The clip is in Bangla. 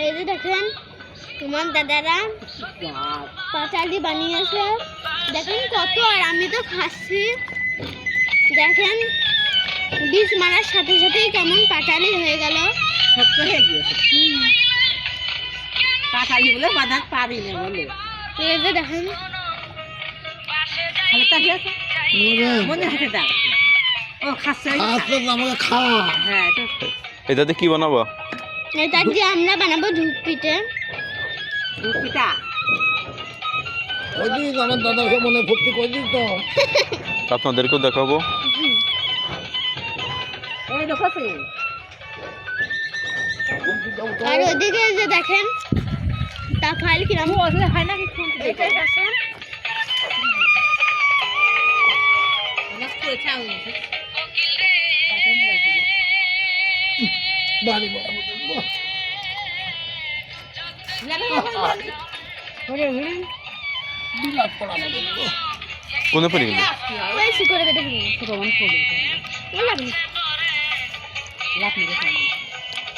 এই যে দেখেন তোমার দাদারা পাটালি বানিয়েছে, দেখেন কত, আর আমি তো খাচ্ছি। দেখেন বিষ মারার সাথে সাথেই কেমন পাটালি হয়ে গেল, শক্ত হয়ে গিয়েছে। পাটালি বলে বাঁধা পারি না বলে। এই যে দেখেন মনে হাতে দাও। ও খাচ্ছে আমাকে খাওয়া। হ্যাঁ এটাতে কি বানাবো? এটা দিয়ে আমরা বানাবো ধূপ পিঠে। পিঠা ওই দিন আমার দাদাকে মনে ভর্তি করে দিই তো। আপনাদেরকেও দেখাবো। এই দেখো আর ওদিকে যে দেখেন তা ফাইল কিরম হয় না এটাই দেখেন। বাড়ি বিলাপ করা আমাদের। কোনে পড়ে গেল? ওই শিকড়ে বেঁধে ফেলুন। প্রমাণ করে বললাম লাভ নিয়ে